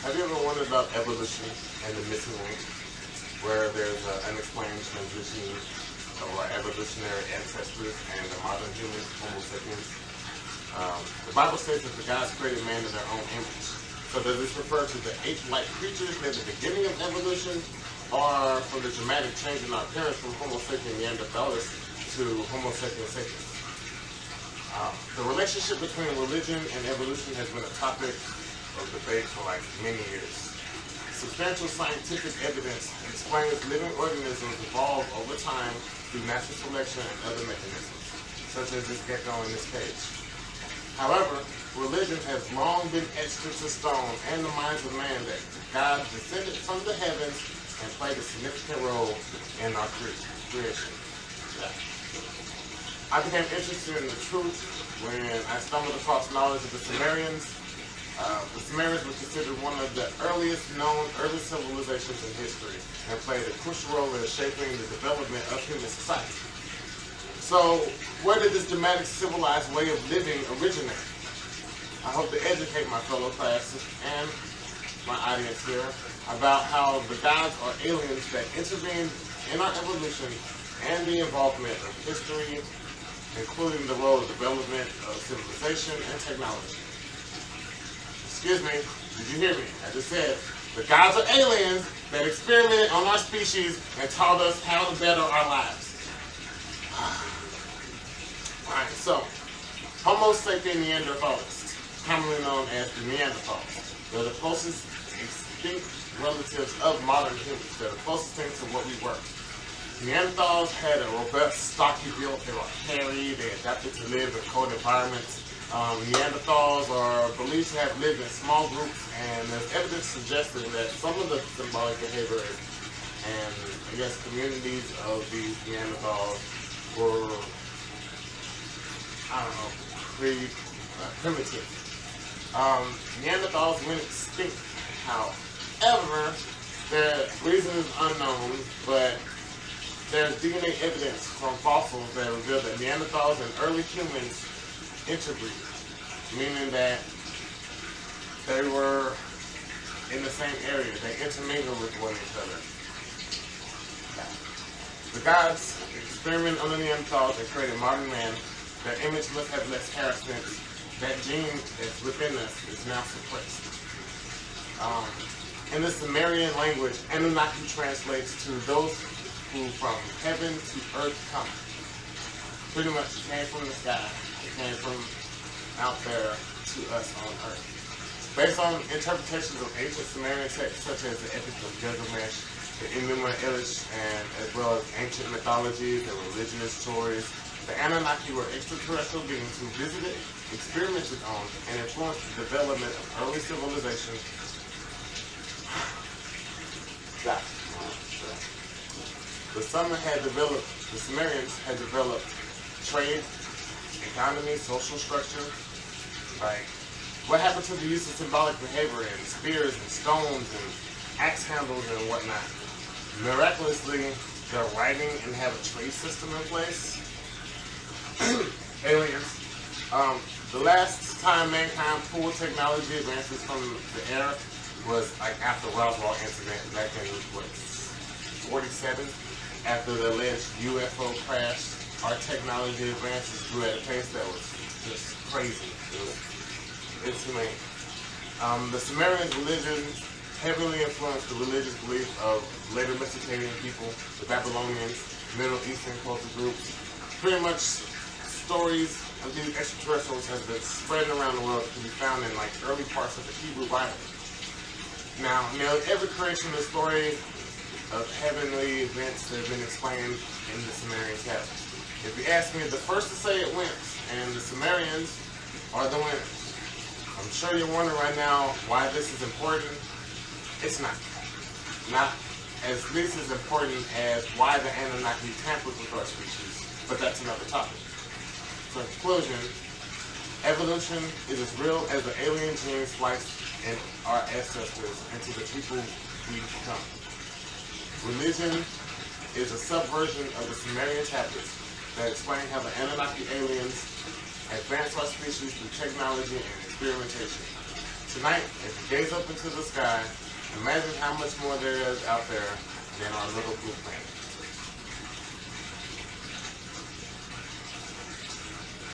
Have you ever wondered about evolution and the missing link, where there's an unexplained transition of our evolutionary ancestors and the modern humans, Homo sapiens? The Bible says that the gods created man in their own image. So does this refer to the ape-like creatures near the beginning of evolution, or from the dramatic change in our appearance from Homo sapiens neanderthalis to Homo sapiens sapiens? The relationship between religion and evolution has been a topic of debate for like many years. Substantial scientific evidence explains living organisms evolve over time through natural selection and other mechanisms, such as this gecko in this cage. However, religion has long been etched into stone and the minds of man that God descended from the heavens and played a significant role in our creation. Yeah. I became interested in the truth when I stumbled across knowledge of the Sumerians. The Sumerians were considered one of the earliest known urban civilizations in history and played a crucial role in shaping the development of human society. So, where did this dramatic civilized way of living originate? I hope to educate my fellow classes and my audience here about how the gods are aliens that intervened in our evolution and the involvement of history, including the role of development of civilization and technology. Excuse me, did you hear me? I just said the gods are aliens that experimented on our species and taught us how to better our lives. Alright, so Homo sapiens neanderthalis, commonly known as the Neanderthals. They're the closest extinct relatives of modern humans. They're the closest thing to what we were. Neanderthals had a robust, stocky build. They were hairy. They adapted to live in cold environments. Neanderthals are believed to have lived in small groups, and there's evidence suggesting that some of the symbolic behavior and, I guess, communities of these Neanderthals were, I don't know, pretty primitive. Neanderthals went extinct, however, the reason is unknown, but there's DNA evidence from fossils that reveal that Neanderthals and early humans interbreeded, meaning that they were in the same area. They intermingled with one another. The gods experimented on the Neanderthals and created modern man. Their image must have less hair since that gene that's within us is now suppressed. In the Sumerian language, Anunnaki translates to those who from heaven to earth come. Pretty much came from the sky. It came from out there to us on earth. Based on interpretations of ancient Sumerian texts such as the Epic of Gilgamesh, the Enuma Elish, and as well as ancient mythologies and religious stories, the Anunnaki were extraterrestrial beings who visited, experimented on, and influenced the development of early civilizations. The Sumerians had developed trade, economy, social structure. Like, what happened to the use of symbolic behavior and spears and stones and axe handles and whatnot? Miraculously, they're writing and have a trade system in place. Aliens. The last time mankind pulled technology advances from the air was like after Roswell incident back in what, 47, after the alleged UFO crash. Our technology advances grew at a pace that was just crazy. It was insane. The Sumerian religion heavily influenced the religious beliefs of later Mesopotamian people, the Babylonians, Middle Eastern culture groups. Pretty much stories of these extraterrestrials have been spreading around the world, can be found in like early parts of the Hebrew Bible. Now, every creationist story of heavenly events that have been explained in the Sumerian tablets. If you ask me, the first to say it wins, and the Sumerians are the winners. I'm sure you're wondering right now why this is important. It's not. Not as least as important as why the Anunnaki tampered with our species, but that's another topic. So in conclusion, evolution is as real as the alien gene spliced in our ancestors into the people we become. Religion is a subversion of the Sumerian tablets that explain how the Anunnaki aliens advanced our species through technology and experimentation. Tonight, if you gaze up into the sky, imagine how much more there is out there than our little blue planet.